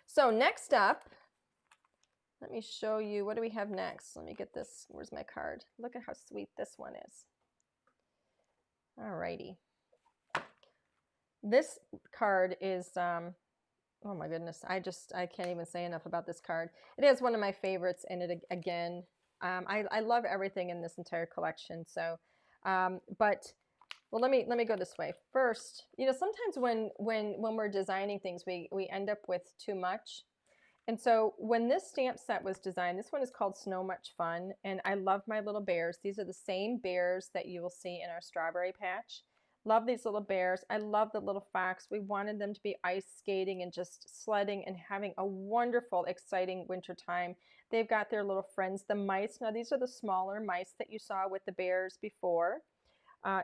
So next up, let me show you, what do we have next? Let me get this, where's my card? Look at how sweet this one is. Alrighty. This card is, oh my goodness, I can't even say enough about this card. It is one of my favorites, and it, again, I love everything in this entire collection. So, but, well, let me go this way. First, you know, sometimes when we're designing things, we end up with too much. And so when this stamp set was designed, this one is called Snow Much Fun, and I love my little bears. These are the same bears that you will see in our strawberry patch. Love these little bears. I love the little fox. We wanted them to be ice skating and just sledding and having a wonderful, exciting winter time. They've got their little friends, the mice. Now these are the smaller mice that you saw with the bears before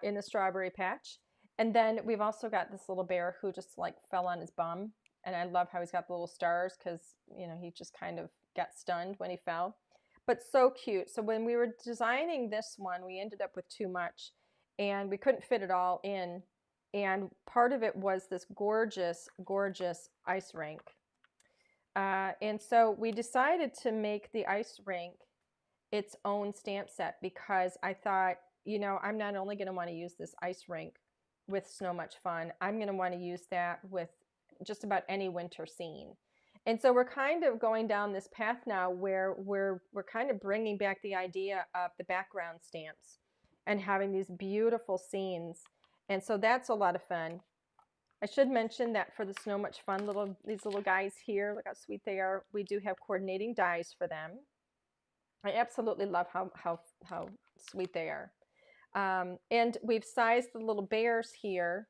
in the strawberry patch. And then we've also got this little bear who just like fell on his bum. And I love how he's got the little stars because, you know, he just kind of got stunned when he fell. But so cute. So when we were designing this one, we ended up with too much and we couldn't fit it all in. And part of it was this gorgeous, gorgeous ice rink. And so we decided to make the ice rink its own stamp set because I thought, you know, I'm not only going to want to use this ice rink with Snow Much Fun, I'm going to want to use that with just about any winter scene. And so we're kind of going down this path now where we're kind of bringing back the idea of the background stamps and having these beautiful scenes. And so that's a lot of fun. I should mention that for the Snow Much Fun, these little guys here, look how sweet they are. We do have coordinating dies for them. I absolutely love how sweet they are. And we've sized the little bears here.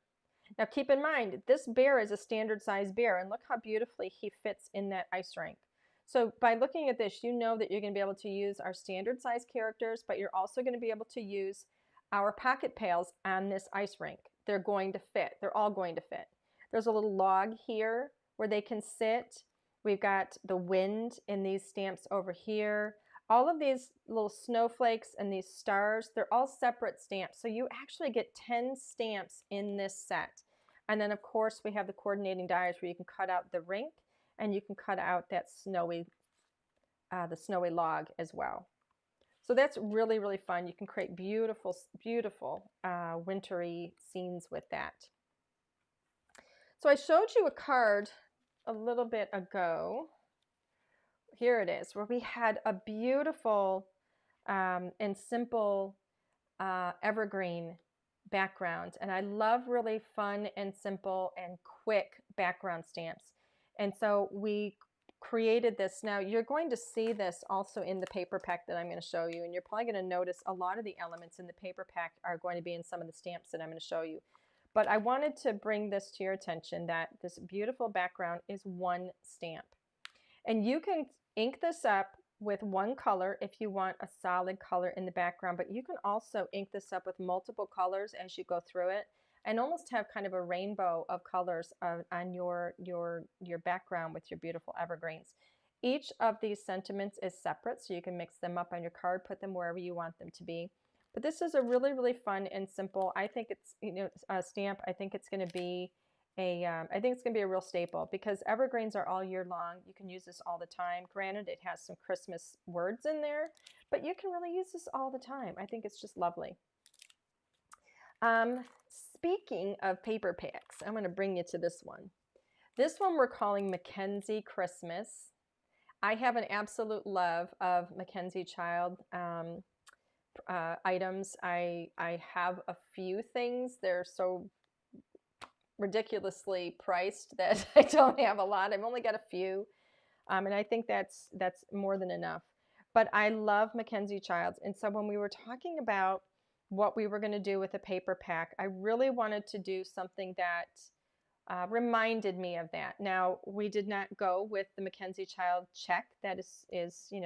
Now keep in mind, this bear is a standard size bear, and look how beautifully he fits in that ice rink. So by looking at this, you know that you're going to be able to use our standard size characters, but you're also going to be able to use our pocket pails on this ice rink. They're going to fit. They're all going to fit. There's a little log here where they can sit. We've got the wind in these stamps over here. All of these little snowflakes and these stars, they're all separate stamps. So you actually get 10 stamps in this set. And then of course we have the coordinating dies where you can cut out the rink and you can cut out that snowy, the snowy log as well. So that's really, really fun. You can create beautiful, beautiful wintry scenes with that. So I showed you a card a little bit ago. Here it is, where we had a beautiful and simple evergreen background. And I love really fun and simple and quick background stamps. And so we created this. Now you're going to see this also in the paper pack that I'm going to show you. And you're probably going to notice a lot of the elements in the paper pack are going to be in some of the stamps that I'm going to show you. But I wanted to bring this to your attention that this beautiful background is one stamp. And you can ink this up with one color if you want a solid color in the background, but you can also ink this up with multiple colors as you go through it and almost have kind of a rainbow of colors on your background with your beautiful evergreens. Each of these sentiments is separate, so you can mix them up on your card, put them wherever you want them to be. But this is a really, really fun and simple, I think it's, a stamp. I think it's going to be I think it's going to be a real staple because evergreens are all year long. You can use this all the time. Granted, it has some Christmas words in there, but you can really use this all the time. I think it's just lovely. Speaking of paper packs, I'm going to bring you to this one. This one we're calling Mackenzie Christmas. I have an absolute love of Mackenzie Child items. I have a few things. They're so ridiculously priced that I don't have a lot. I've only got a few, and I think that's more than enough. But I love Mackenzie Childs, and so when we were talking about what we were going to do with a paper pack, I really wanted to do something that reminded me of that. Now, we did not go with the Mackenzie Child check. That is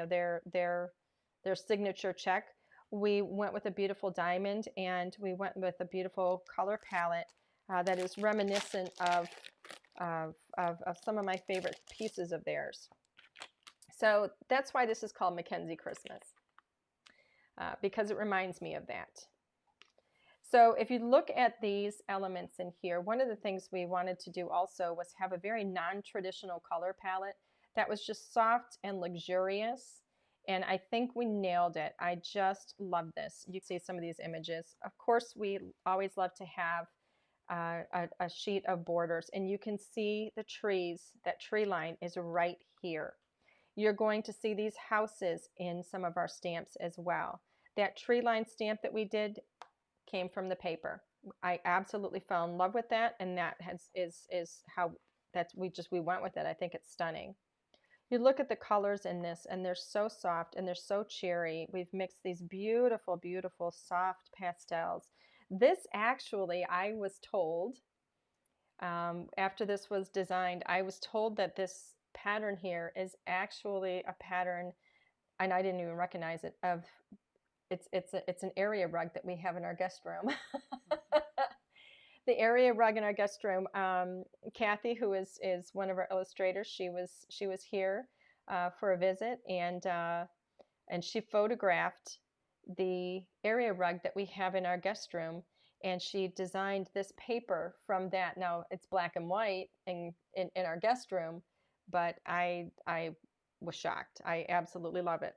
their signature check. We went with a beautiful diamond, and we went with a beautiful color palette that is reminiscent of some of my favorite pieces of theirs. So that's why this is called Mackenzie Christmas, because it reminds me of that. So if you look at these elements in here, one of the things we wanted to do also was have a very non-traditional color palette that was just soft and luxurious. And I think we nailed it. I just love this. You can see some of these images. Of course, we always love to have a sheet of borders, and you can see the trees. That tree line is right here. You're going to see these houses in some of our stamps as well. That tree line stamp that we did came from the paper. I absolutely fell in love with that, and that is how we went with it. I think it's stunning. You look at the colors in this, and they're so soft and they're so cheery. We've mixed these beautiful, beautiful soft pastels. This actually, I was told, after this was designed, I was told that this pattern here is actually a pattern, and I didn't even recognize it, of it's an area rug that we have in our guest room. The area rug in our guest room. Kathy, who is one of our illustrators, she was here for a visit, and she photographed the area rug that we have in our guest room, and she designed this paper from that. Now it's black and white in our guest room, but I was shocked. I absolutely love it.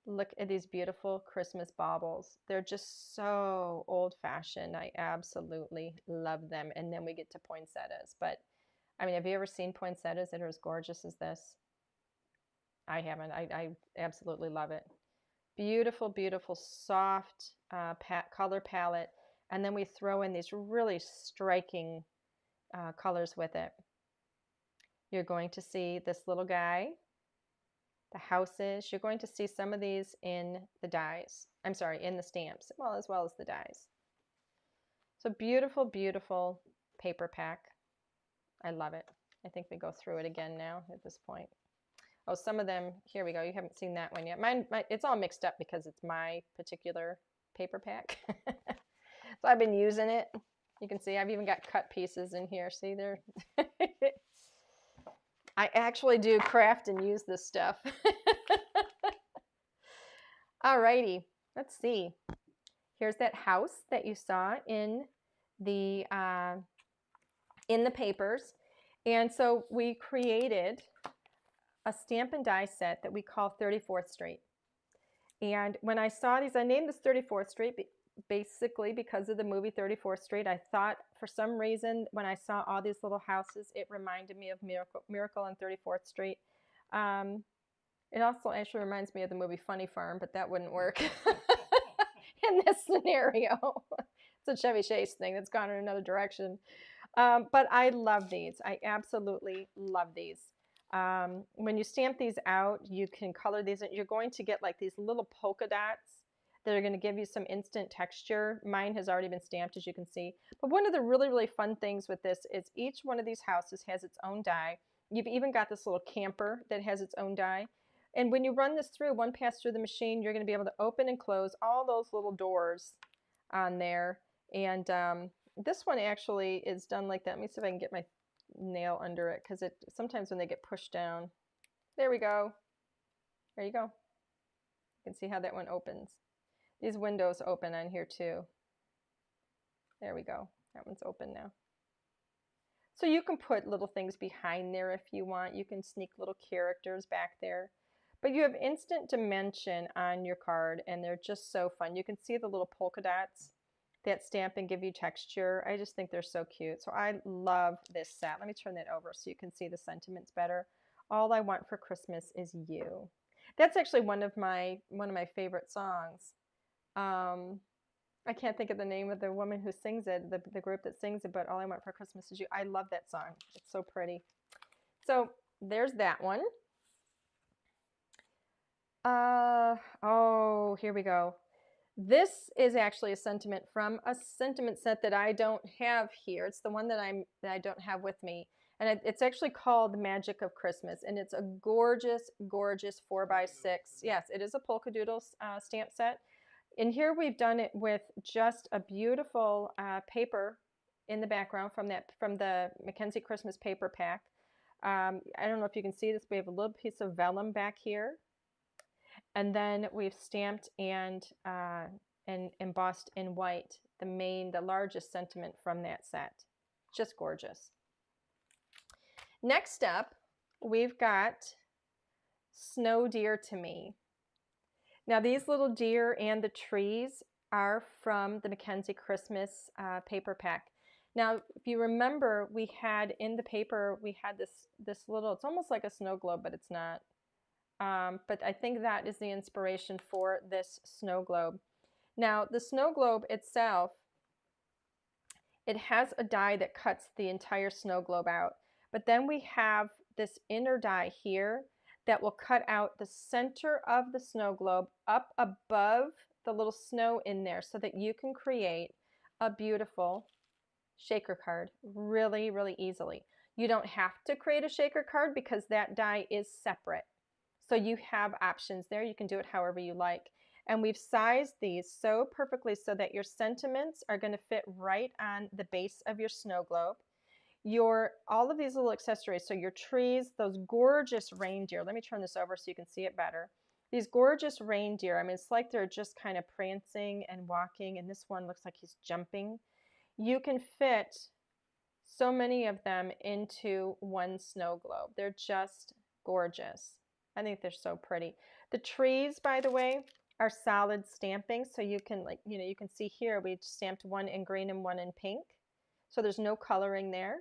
Look at these beautiful Christmas baubles. They're just so old-fashioned. I absolutely love them. And then we get to poinsettias. But, I mean, have you ever seen poinsettias that are as gorgeous as this? I haven't. I absolutely love it. Beautiful, beautiful, soft color palette. And then we throw in these really striking colors with it. You're going to see this little guy, the houses. You're going to see some of these in the dies. I'm sorry, in the stamps, well, as well as the dies. So beautiful, beautiful paper pack. I love it. I think we go through it again now at this point. Oh, some of them, here we go. You haven't seen that one yet. It's all mixed up because it's my particular paper pack. So I've been using it. You can see I've even got cut pieces in here. See there? I actually do craft and use this stuff. Alrighty, let's see. Here's that house that you saw in the papers. And so we created a stamp and die set that we call 34th Street. And when I saw these, I named this 34th Street basically because of the movie 34th Street. I thought for some reason when I saw all these little houses, it reminded me of Miracle on 34th Street. It also actually reminds me of the movie Funny Farm, but that wouldn't work in this scenario. It's a Chevy Chase thing that's gone in another direction. But I love these. I absolutely love these. When you stamp these out, you can color these. You're going to get like these little polka dots that are going to give you some instant texture. Mine has already been stamped, as you can see. But one of the really, really fun things with this is each one of these houses has its own die. You've even got this little camper that has its own die. And when you run this through, one pass through the machine, you're going to be able to open and close all those little doors on there. And this one actually is done like that. Let me see if I can get my nail under it because sometimes when they get pushed down. There we go. There you go. You can see how that one opens. These windows open on here too. There we go. That one's open now. So you can put little things behind there if you want. You can sneak little characters back there. But you have instant dimension on your card, and they're just so fun. You can see the little polka dots that stamp and give you texture. I just think they're so cute. So I love this set. Let me turn that over so you can see the sentiments better. All I want for Christmas is you. That's actually one of my favorite songs. I can't think of the name of the woman who sings it, the group that sings it, but All I Want for Christmas Is You. I love that song. It's so pretty. So there's that one. Oh, here we go. This is actually a sentiment from a sentiment set that I don't have here. It's the one that I don't have with me. And it's actually called The Magic of Christmas. And it's a gorgeous, gorgeous 4x6. Yes, it is a polka doodle stamp set. And here we've done it with just a beautiful paper in the background from the Mackenzie Christmas paper pack. I don't know if you can see this. We have a little piece of vellum back here. And then we've stamped and embossed in white the largest sentiment from that set. Just gorgeous. Next up, we've got Snow Deer to Me. Now these little deer and the trees are from the Mackenzie Christmas paper pack. Now, if you remember, we had in the paper, we had this little, it's almost like a snow globe, but it's not. But I think that is the inspiration for this snow globe. Now, the snow globe itself, it has a die that cuts the entire snow globe out. But then we have this inner die here that will cut out the center of the snow globe up above the little snow in there so that you can create a beautiful shaker card really, really easily. You don't have to create a shaker card because that die is separate. So you have options there. You can do it however you like. And we've sized these so perfectly so that your sentiments are going to fit right on the base of your snow globe. All of these little accessories, so your trees, those gorgeous reindeer. Let me turn this over so you can see it better. These gorgeous reindeer, I mean, it's like they're just kind of prancing and walking, and this one looks like he's jumping. You can fit so many of them into one snow globe. They're just gorgeous. I think they're so pretty. The trees, by the way, are solid stamping, so you can you can see here we stamped one in green and one in pink. So there's no coloring there.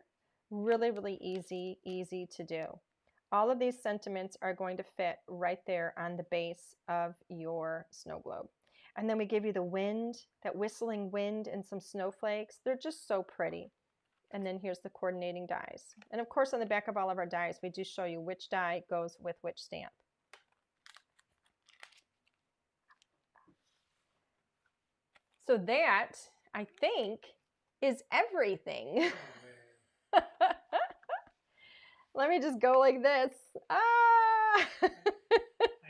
Really, really easy to do. All of these sentiments are going to fit right there on the base of your snow globe. And then we give you the wind, that whistling wind and some snowflakes. They're just so pretty. And then here's the coordinating dies. And of course on the back of all of our dies, we do show you which die goes with which stamp. So that, I think, is everything. Let me just go like this. Ah! I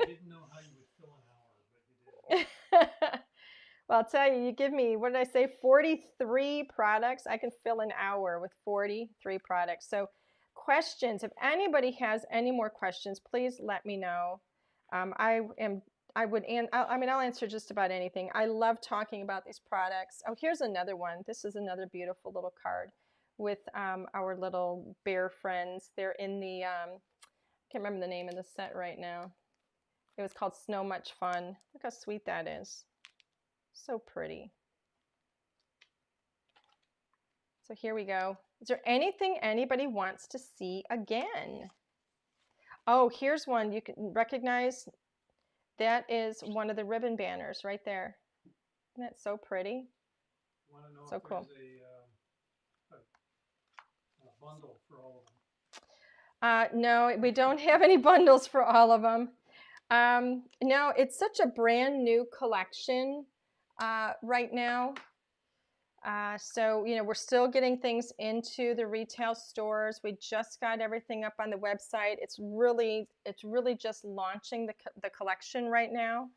didn't know how you would fill an hour, but you did. Well, I'll tell you, you give me, what did I say, 43 products? I can fill an hour with 43 products. So questions, if anybody has any more questions, please let me know. I'll answer just about anything. I love talking about these products. Oh, here's another one. This is another beautiful little card with our little bear friends. They're in the, I can't remember the name of the set right now. It was called Snow Much Fun. Look how sweet that is. So pretty. So here we go. Is there anything anybody wants to see again? Oh, here's one you can recognize. That is one of the ribbon banners right there. Isn't that so pretty? Want to know so if cool. There's a bundle for all of them? No, we don't have any bundles for all of them. No, it's such a brand new collection right now. So, we're still getting things into the retail stores. We just got everything up on the website. It's really just launching the collection right now.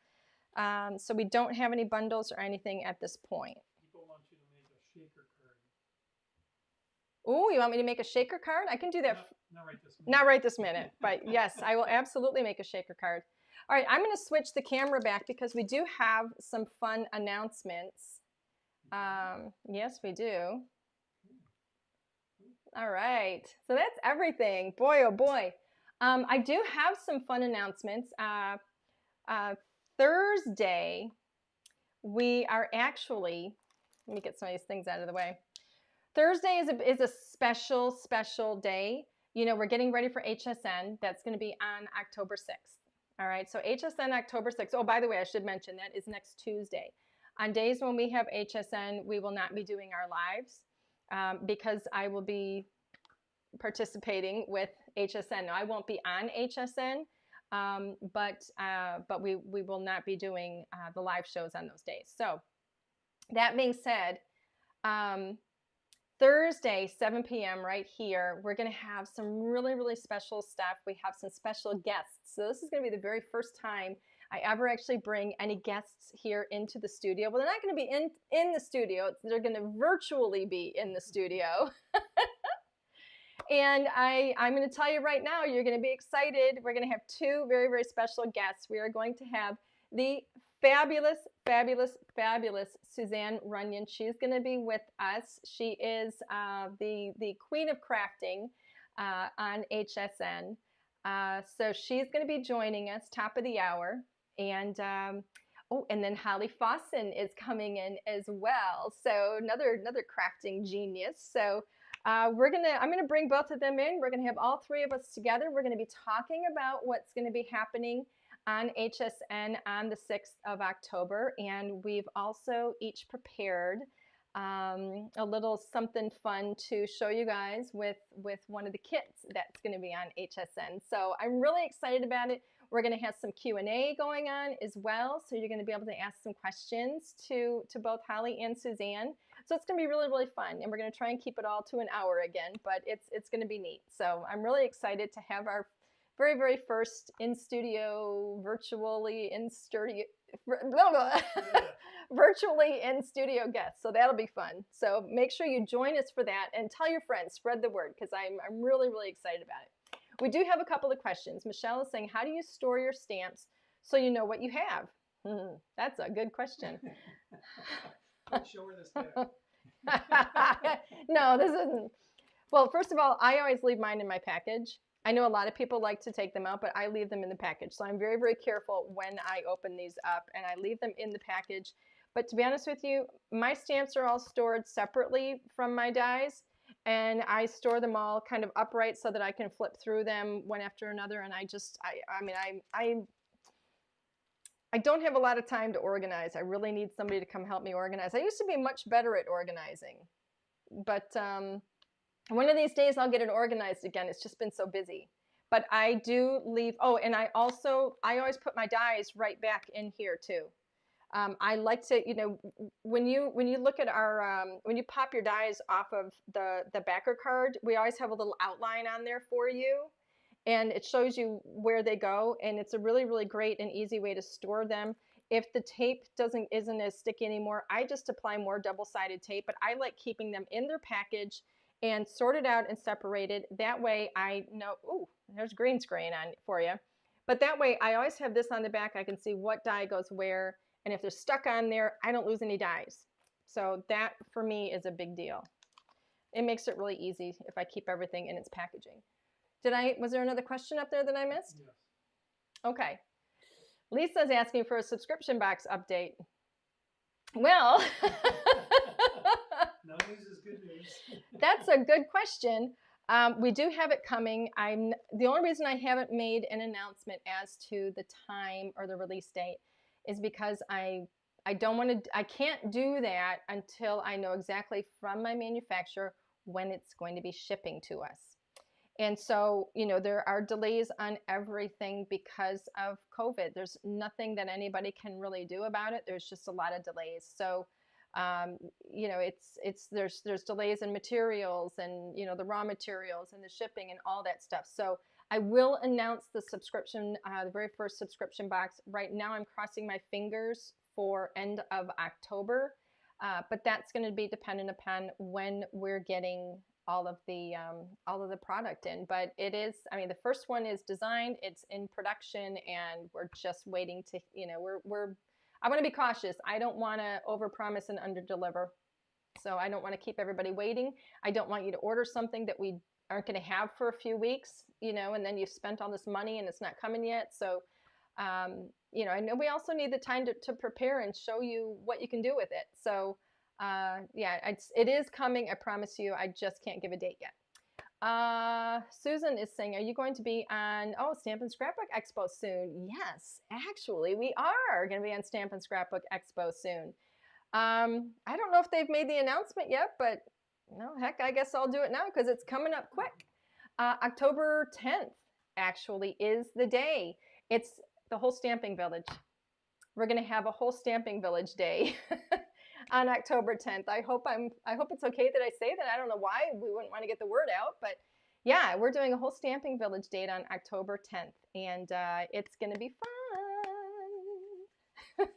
So we don't have any bundles or anything at this point. People want you to make a shaker Oh, you want me to make a shaker card? I can do that. Not right this minute. Not right this minute, but yes, I will absolutely make a shaker card. All right, I'm going to switch the camera back because we do have some fun announcements. Yes, we do. All right, so that's everything. Boy, oh boy. I do have some fun announcements. Thursday, we are actually, let me get some of these things out of the way. Thursday is a special day. You know, we're getting ready for HSN. That's going to be on October 6th. All right, so HSN October 6th. Oh, by the way, I should mention that is next Tuesday. On days when we have HSN, we will not be doing our lives because I will be participating with HSN. Now, I won't be on HSN, but we will not be doing the live shows on those days. So that being said, Thursday, 7 p.m. right here, we're going to have some really special stuff. We have some special guests. So this is going to be the very first time I ever actually bring any guests here into the studio. Well, they're not going to be in the studio. They're going to virtually be in the studio. And I'm going to tell you right now, you're going to be excited. We're going to have two very special guests. We are going to have the fabulous Suzanne Runyon. She's going to be with us. She is the queen of crafting on HSN. So she's going to be joining us top of the hour. And and then Holly Fawson is coming in as well. So another crafting genius. So I'm gonna bring both of them in. We're gonna have all three of us together. We're gonna be talking about what's gonna be happening on HSN on the 6th of October. And we've also each prepared a little something fun to show you guys with one of the kits that's gonna be on HSN. So I'm really excited about it. We're going to have some Q&A going on as well, so you're going to be able to ask some questions to both Holly and Suzanne. So it's going to be really fun, and we're going to try and keep it all to an hour again, but it's going to be neat. So I'm really excited to have our very first virtually in studio guest. So that'll be fun. So make sure you join us for that and tell your friends, spread the word, because I'm really excited about it. We do have a couple of questions. Michelle is saying, how do you store your stamps so you know what you have? That's a good question. Show her this there. No, this isn't. Well, first of all, I always leave mine in my package. I know a lot of people like to take them out, but I leave them in the package. So I'm very careful when I open these up, and I leave them in the package. But to be honest with you, my stamps are all stored separately from my dies. And I store them all kind of upright so that I can flip through them one after another. And I don't have a lot of time to organize. I really need somebody to come help me organize. I used to be much better at organizing, but one of these days I'll get it organized again. It's just been so busy. But I do leave. Oh, and I always put my dies right back in here too. I like to, you know, when you look at our, when you pop your dies off of the backer card, we always have a little outline on there for you, and it shows you where they go, and it's a really great and easy way to store them. If the tape isn't as sticky anymore, I just apply more double-sided tape, but I like keeping them in their package and sorted out and separated. That way I know, ooh, there's green screen on for you. But that way I always have this on the back. I can see what die goes where. And if they're stuck on there, I don't lose any dies. So that, for me, is a big deal. It makes it really easy if I keep everything in its packaging. Was there another question up there that I missed? Yes. Okay. Lisa's asking for a subscription box update. Well, no news is good news. That's a good question. We do have it coming. The only reason I haven't made an announcement as to the time or the release date is because I can't do that until I know exactly from my manufacturer when it's going to be shipping to us. And so, you know, there are delays on everything because of COVID. There's nothing that anybody can really do about it. There's just a lot of delays. So, you know, there's delays in materials and, you know, the raw materials and the shipping and all that stuff. So I will announce the subscription, the very first subscription box. Right now I'm crossing my fingers for end of October, but that's going to be dependent upon when we're getting all of the product in. But it is, I mean, the first one is designed, it's in production, and we're just waiting to, you know, I want to be cautious. I don't want to overpromise and underdeliver. So I don't want to keep everybody waiting. I don't want you to order something that we aren't going to have for a few weeks, you know, and then you've spent all this money and it's not coming yet. So, you know, I know we also need the time to prepare and show you what you can do with it. So, yeah, it is coming. I promise you. I just can't give a date yet. Susan is saying, are you going to be on, Stampin' Scrapbook Expo soon? Yes, actually, we are going to be on Stampin' Scrapbook Expo soon. I don't know if they've made the announcement yet, but no, heck, I guess I'll do it now because it's coming up quick. October 10th actually is the day. It's the whole Stamping Village. We're going to have a whole Stamping Village day on October 10th. I hope it's okay that I say that. I don't know why we wouldn't want to get the word out, but yeah, we're doing a whole Stamping Village date on October 10th, and it's going to be fun.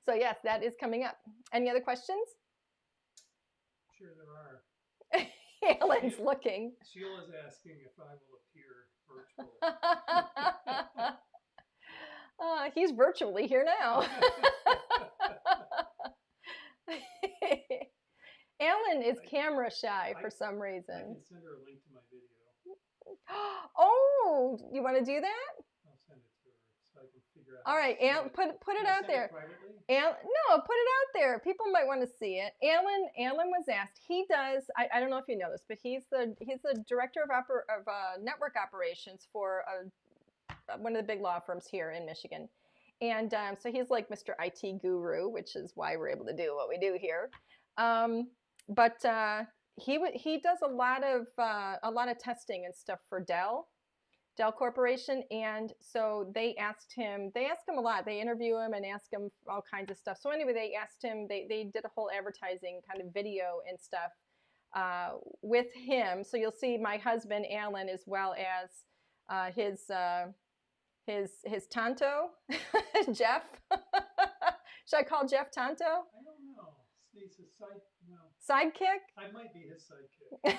So yes, that is coming up. Any other questions? Sure there are. Alan's looking. Sheila's asking if I will appear virtual. He's virtually here now. Alan is camera shy for some reason. I can send her a link to my video. Oh, you want to do that? I'll send it to her so I can figure out. All right, Alan, put it out there. No, put it out there. People might want to see it. Alan was asked. He does. I don't know if you know this, but he's the director of network operations for one of the big law firms here in Michigan, and so he's like Mr. IT guru, which is why we're able to do what we do here. But he does a lot of testing and stuff for Dell Corporation, and so they ask him a lot. They interview him and ask him all kinds of stuff. So anyway, they asked him, they did a whole advertising kind of video and stuff with him. So you'll see my husband Alan as well as his Tonto, Jeff. Should I call Jeff Tonto? I don't know. He's a sidekick? I might be his sidekick.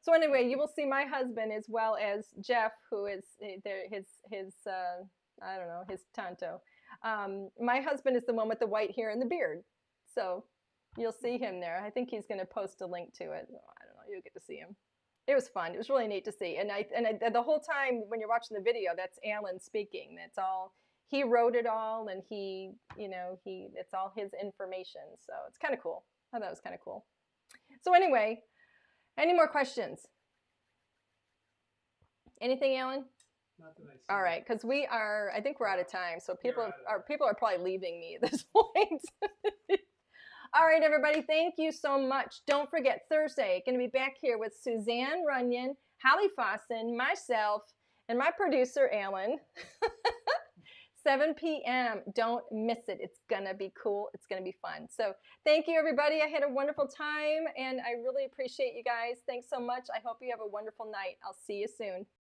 So anyway, you will see my husband as well as Jeff, who is his I don't know, his Tonto. My husband is the one with the white hair and the beard. So you'll see him there. I think he's going to post a link to it. I don't know. You'll get to see him. It was fun. It was really neat to see. And the whole time when you're watching the video, that's Alan speaking. That's all. He wrote it all, and it's all his information. So it's kind of cool. I thought it was kind of cool. So anyway, any more questions? Anything, Alan? Not that I see. All right, because I think we're out of time. So people are probably leaving me at this point. All right, everybody, thank you so much. Don't forget, Thursday, going to be back here with Suzanne Runyon, Hallie Fossen, myself, and my producer, Alan. 7 p.m. Don't miss it. It's going to be cool. It's going to be fun. So thank you, everybody. I had a wonderful time, and I really appreciate you guys. Thanks so much. I hope you have a wonderful night. I'll see you soon.